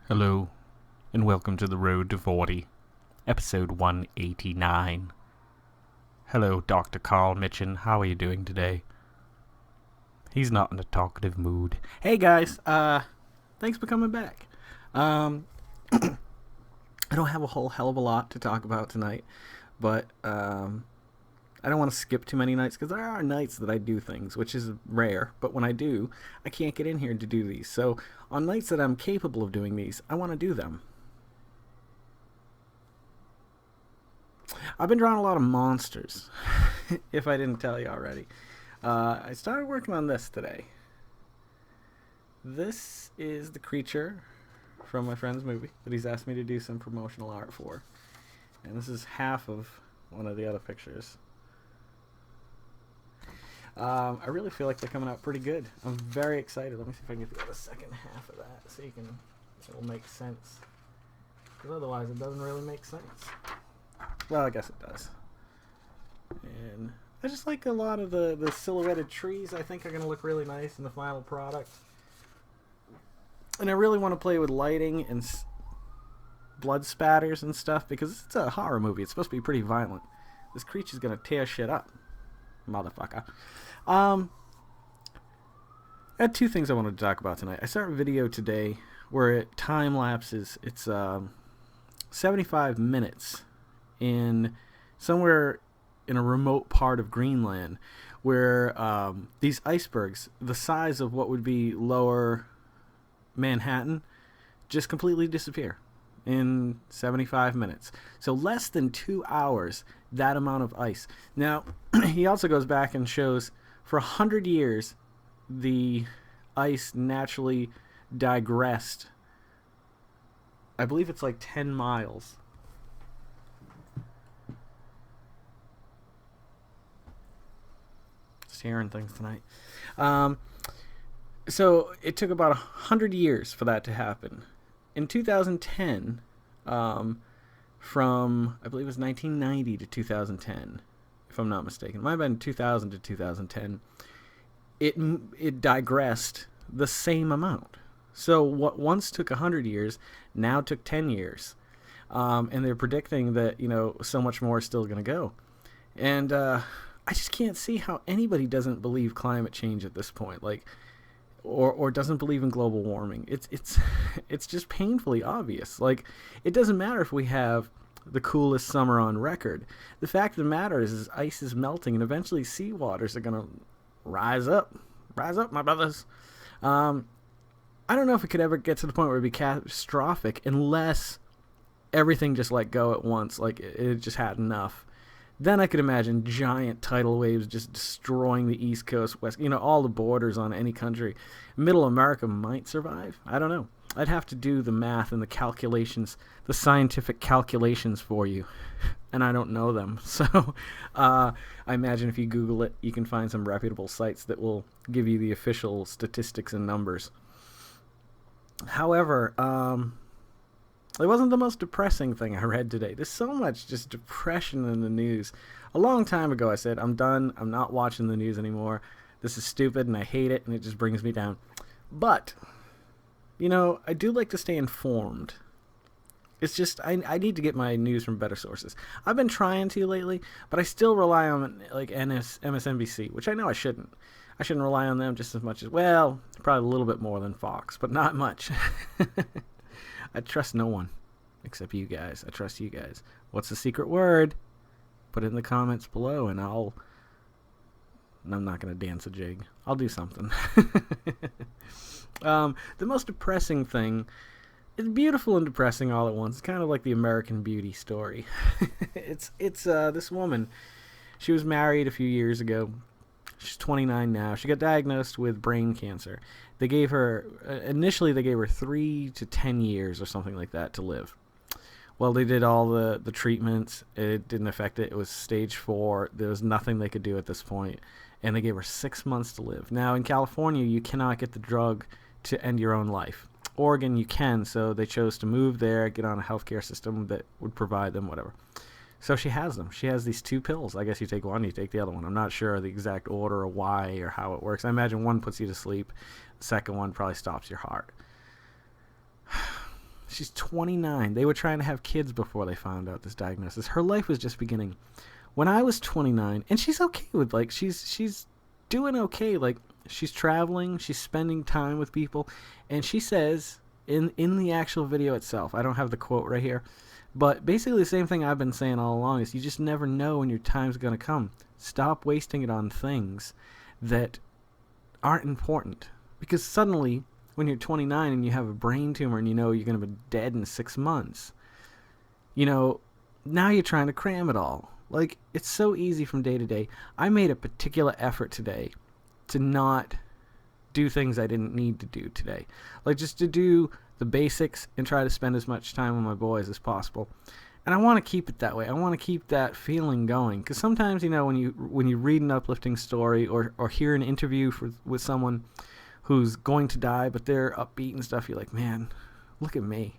Hello, and welcome to the Road to 40, episode 189. Hello, Dr. Carl Mitchin. How are you doing today? He's not in a talkative mood. Hey guys, thanks for coming back. I don't have a whole hell of a lot to talk about tonight, but I don't want to skip too many nights because there are nights that I do things, which is rare. But when I do, I can't get in here to do these. So on nights that I'm capable of doing these, I want to do them. I've been drawing a lot of monsters, if I didn't tell you already. I started working on this today. This is the creature from my friend's movie that he's asked me to do some promotional art for. And this is half of one of the other pictures. I really feel like they're coming out pretty good. I'm very excited. Let me see if I can get the other second half of that so it will make sense. Because otherwise it doesn't really make sense. Well, I guess it does. And I just like a lot of the silhouetted trees. I think are going to look really nice in the final product. And I really want to play with lighting and blood spatters and stuff because it's a horror movie. It's supposed to be pretty violent. This creature's going to tear shit up. Motherfucker. I had two things I wanted to talk about tonight. I saw a video today where it time lapses. It's 75 minutes in somewhere in a remote part of Greenland where these icebergs, the size of what would be lower Manhattan, just completely disappear in 75 minutes. So less than 2 hours, that amount of ice. Now, he also goes back and shows for 100 years, the ice naturally digressed. I believe it's like 10 miles. Just hearing things tonight. So it took about 100 years for that to happen. In 2010, from, I believe it was 1990 to 2010, if I'm not mistaken. It might have been 2000 to 2010. It digressed the same amount. So what once took 100 years, now took 10 years. And they're predicting that, so much more is still going to go. And I just can't see how anybody doesn't believe climate change at this point. Or doesn't believe in global warming. It's just painfully obvious. It doesn't matter if we have the coolest summer on record. The fact of the matter is ice is melting, and eventually seawaters are going to rise up. Rise up, my brothers. I don't know if it could ever get to the point where it would be catastrophic unless everything just let go at once, it just had enough. Then I could imagine giant tidal waves just destroying the East Coast, West, all the borders on any country. Middle America might survive. I don't know. I'd have to do the math and the calculations, the scientific calculations for you. And I don't know them. So I imagine if you Google it, you can find some reputable sites that will give you the official statistics and numbers. However, it wasn't the most depressing thing I read today. There's so much just depression in the news. A long time ago I said, I'm done. I'm not watching the news anymore. This is stupid and I hate it and it just brings me down. But, I do like to stay informed. It's just, I need to get my news from better sources. I've been trying to lately, but I still rely on MSNBC, which I know I shouldn't. I shouldn't rely on them just as much as, probably a little bit more than Fox, but not much. I trust no one except you guys. I trust you guys. What's the secret word? Put it in the comments below and I'm not going to dance a jig. I'll do something. The most depressing thing, it's beautiful and depressing all at once. It's kind of like the American Beauty story. It's this woman. She was married a few years ago. She's 29 now. She got diagnosed with brain cancer. They gave her 3 to 10 years or something like that to live. Well, they did all the treatments. It didn't affect it. It was stage 4. There was nothing they could do at this point. And they gave her 6 months to live. Now, in California, you cannot get the drug to end your own life. Oregon, you can, so they chose to move there, get on a healthcare system that would provide them whatever. So she has them. She has these 2 pills. I guess you take one, you take the other one. I'm not sure the exact order or why or how it works. I imagine one puts you to sleep. The second one probably stops your heart. She's 29. They were trying to have kids before they found out this diagnosis. Her life was just beginning. When I was 29, and she's okay with, like, she's doing okay. Like, she's traveling, she's spending time with people, and she says in the actual video itself, I don't have the quote right here, but basically the same thing I've been saying all along is you just never know when your time's going to come. Stop wasting it on things that aren't important. Because suddenly, when you're 29 and you have a brain tumor and you know you're going to be dead in 6 months, you know, now you're trying to cram it all. Like, it's so easy from day to day. I made a particular effort today to not do things I didn't need to do today. Like, just to do the basics and try to spend as much time with my boys as possible. And I want to keep it that way. I want to keep that feeling going. Because sometimes, you know, when you read an uplifting story or hear an interview with someone who's going to die, but they're upbeat and stuff, you're like, man, look at me.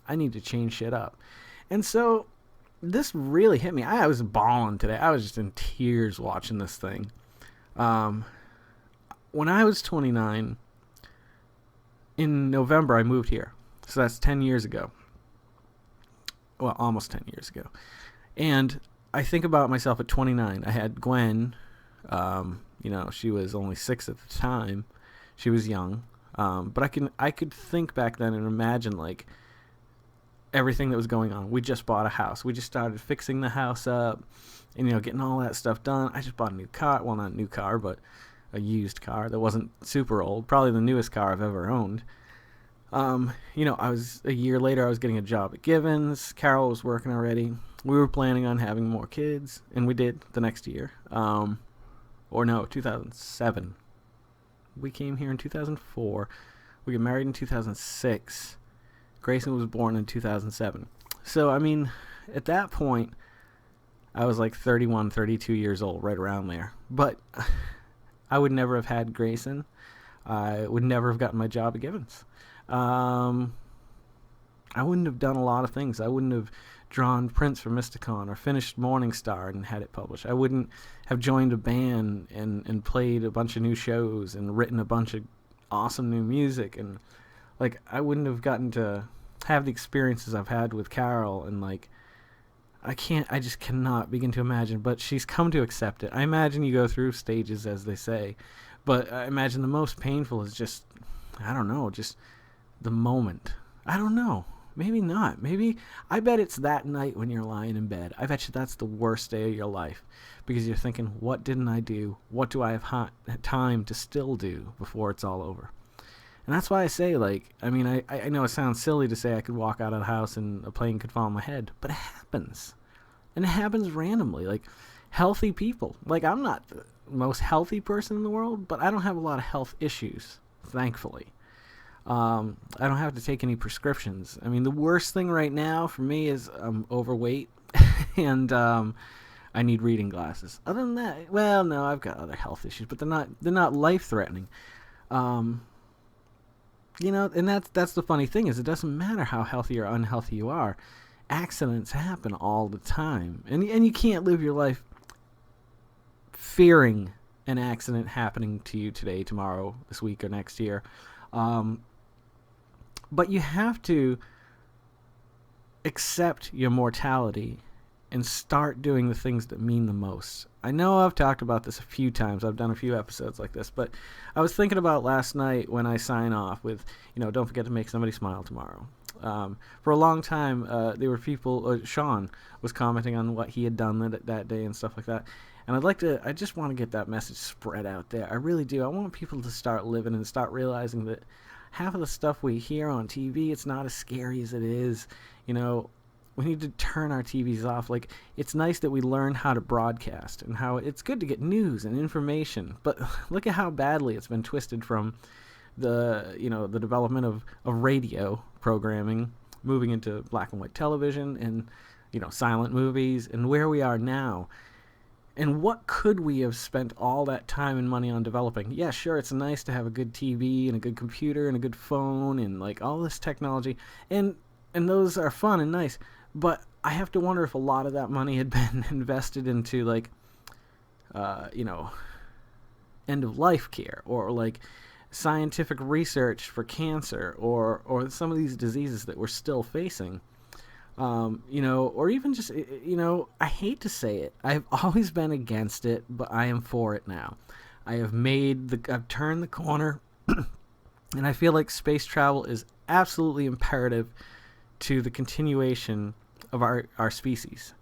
I need to change shit up. And so this really hit me. I was bawling today. I was just in tears watching this thing. When I was 29, in November, I moved here. So that's 10 years ago. Well, almost 10 years ago. And I think about myself at 29. I had Gwen. You know, she was only 6 at the time. She was young. But I could think back then and imagine, like, everything that was going on. We just bought a house. We just started fixing the house up and, you know, getting all that stuff done. I just bought a new car. Well, not a new car, but a used car that wasn't super old. Probably the newest car I've ever owned. You know, a year later, I was getting a job at Givens. Carol was working already. We were planning on having more kids, and we did the next year. 2007. We came here in 2004. We got married in 2006. Grayson was born in 2007. So, I mean, at that point, I was like 31, 32 years old, right around there. But I would never have had Grayson. I would never have gotten my job at Givens. I wouldn't have done a lot of things. I wouldn't have drawn prints for Mysticon or finished Morning Star and had it published. I wouldn't have joined a band and played a bunch of new shows and written a bunch of awesome new music. And, like, I wouldn't have gotten to have the experiences I've had with Carol. And, like, I just cannot begin to imagine. But she's come to accept it. I imagine you go through stages, as they say. But I imagine the most painful is just, I don't know, just the moment. I don't know. Maybe not. Maybe, I bet it's that night when you're lying in bed. I bet you that's the worst day of your life. Because you're thinking, what didn't I do? What do I have time to still do before it's all over? And that's why I say, like, I mean, I know it sounds silly to say I could walk out of the house and a plane could fall on my head. But it happens. And it happens randomly. Like, healthy people. Like, I'm not the most healthy person in the world, but I don't have a lot of health issues, thankfully. I don't have to take any prescriptions. I mean, the worst thing right now for me is I'm overweight and I need reading glasses. Other than that, well, no, I've got other health issues, but they're not life-threatening. You know, and that's the funny thing is it doesn't matter how healthy or unhealthy you are. Accidents happen all the time, and you can't live your life fearing an accident happening to you today, tomorrow, this week, or next year. But you have to accept your mortality and start doing the things that mean the most. I know I've talked about this a few times. I've done a few episodes like this, but I was thinking about last night when I sign off with, you know, don't forget to make somebody smile tomorrow. For a long time, there were people, Sean was commenting on what he had done that day and stuff like that. And I just want to get that message spread out there. I really do. I want people to start living and start realizing that half of the stuff we hear on TV, it's not as scary as it is. You know, we need to turn our TVs off. Like, it's nice that we learn how to broadcast and how it's good to get news and information. But look at how badly it's been twisted from the development of radio programming, moving into black and white television and, you know, silent movies, and where we are now. And what could we have spent all that time and money on developing? Yeah, sure, it's nice to have a good TV and a good computer and a good phone and, like, all this technology. And those are fun and nice. But I have to wonder if a lot of that money had been invested into, like, end-of-life care or, like, scientific research for cancer or some of these diseases that we're still facing. Or even just, I hate to say it. I've always been against it, but I am for it now. I've turned the corner, and I feel like space travel is absolutely imperative to the continuation of our species.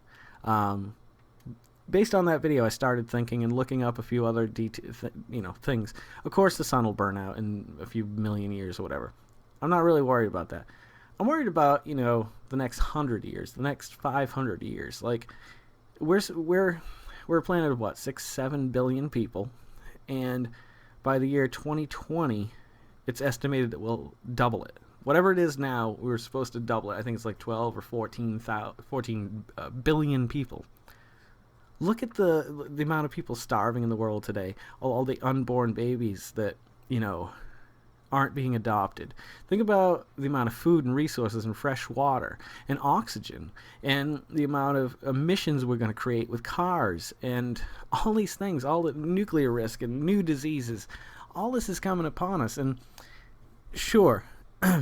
Based on that video, I started thinking and looking up a few other things. Of course, the sun will burn out in a few million years or whatever. I'm not really worried about that. I'm worried about, the next 100 years, the next 500 years. Like, we're a planet of, 6-7 billion people, and by the year 2020, it's estimated that we'll double it. Whatever it is now, we're supposed to double it. I think it's like 12 or 14 billion people. Look at the amount of people starving in the world today. All the unborn babies that, aren't being adopted. Think about the amount of food and resources and fresh water and oxygen and the amount of emissions we're going to create with cars and all these things, all the nuclear risk and new diseases. All this is coming upon us. And sure,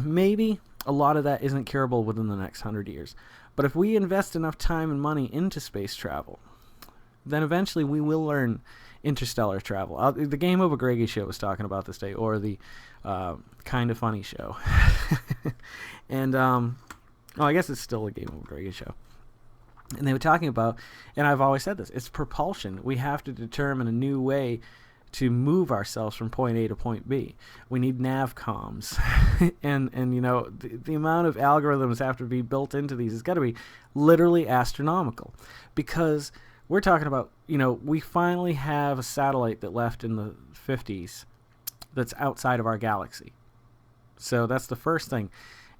maybe a lot of that isn't curable within the next 100 years. But if we invest enough time and money into space travel, then eventually we will learn interstellar travel. The Game Over Greggy show was talking about this day, or the Kind of Funny show. And, I guess it's still a Game Over Greggy show. And they were talking about, and I've always said this, it's propulsion. We have to determine a new way to move ourselves from point A to point B. We need nav comms. and the amount of algorithms have to be built into these has got to be literally astronomical. Because we're talking about, we finally have a satellite that left in the 50s that's outside of our galaxy. So that's the first thing.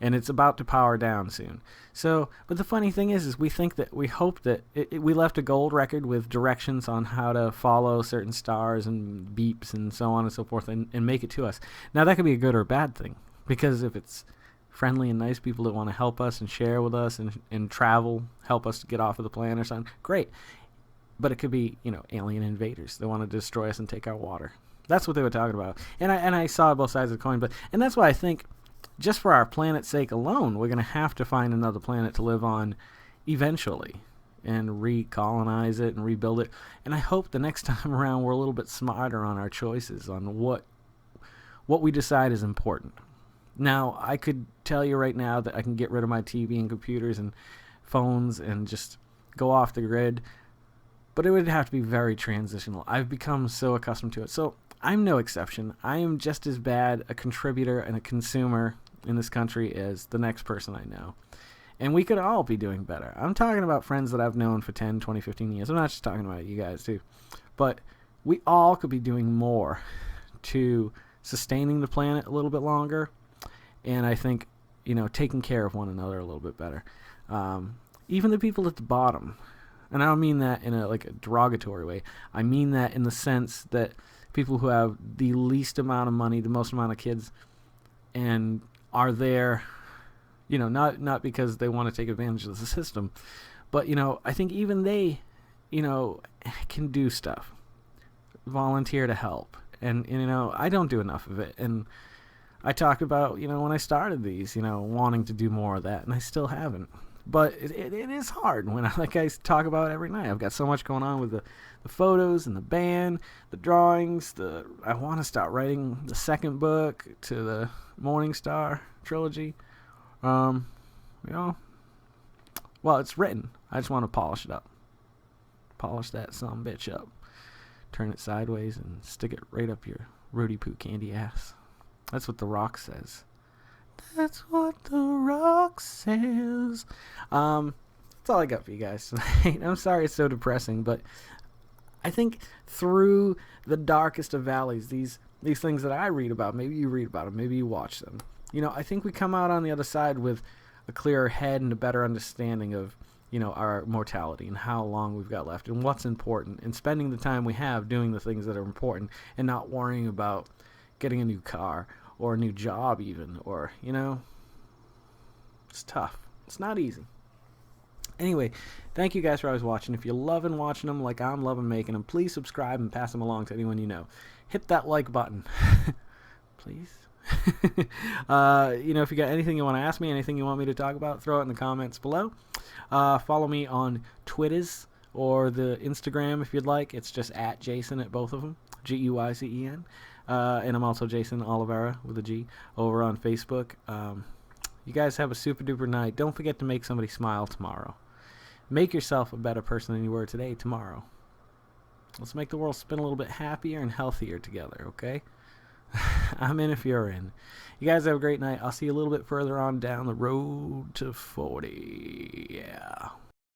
And it's about to power down soon. So, but the funny thing is we hope that we left a gold record with directions on how to follow certain stars and beeps and so on and so forth and make it to us. Now, that could be a good or a bad thing, because if it's friendly and nice people that want to help us and share with us and travel, help us to get off of the planet or something, great. But it could be, alien invaders that want to destroy us and take our water. That's what they were talking about. And I saw both sides of the coin. And that's why I think, just for our planet's sake alone, we're going to have to find another planet to live on eventually and recolonize it and rebuild it. And I hope the next time around we're a little bit smarter on our choices, on what we decide is important. Now, I could tell you right now that I can get rid of my TV and computers and phones and just go off the grid, but it would have to be very transitional. I've become so accustomed to it. So I'm no exception. I am just as bad a contributor and a consumer in this country as the next person I know. And we could all be doing better. I'm talking about friends that I've known for 10, 20, 15 years. I'm not just talking about you guys too. But we all could be doing more to sustaining the planet a little bit longer. And I think, taking care of one another a little bit better. Even the people at the bottom. And I don't mean that in a derogatory way. I mean that in the sense that people who have the least amount of money, the most amount of kids, and are there, not because they want to take advantage of the system, but, I think even they, can do stuff, volunteer to help. And, I don't do enough of it. And I talked about, when I started these, wanting to do more of that, and I still haven't. But it is hard when I talk about it every night. I've got so much going on with the photos and the band, the drawings. I want to start writing the second book to the Morning Star trilogy. Well, it's written. I just want to polish it up. Polish that sumbitch up. Turn it sideways and stick it right up your Rudy Poo candy ass. That's what The Rock says. That's what The Rock says. That's all I got for you guys tonight. I'm sorry it's so depressing, but I think through the darkest of valleys, these things that I read about, maybe you read about them, maybe you watch them. I think we come out on the other side with a clearer head and a better understanding of, our mortality and how long we've got left and what's important, and spending the time we have doing the things that are important and not worrying about getting a new car or a new job even, or, it's tough. It's not easy. Anyway, thank you guys for always watching. If you're loving watching them like I'm loving making them, please subscribe and pass them along to anyone you know. Hit that like button. please. If you got anything you want to ask me, anything you want me to talk about, throw it in the comments below. Follow me on Twitters or the Instagram if you'd like. It's just at Jason at both of them, Guycen. And I'm also Jason Oliveira with a G over on Facebook. You guys have a super duper night. Don't forget to make somebody smile tomorrow. Make yourself a better person than you were today, tomorrow. Let's make the world spin a little bit happier and healthier together, okay? I'm in if you're in. You guys have a great night. I'll see you a little bit further on down the road to 40. Yeah.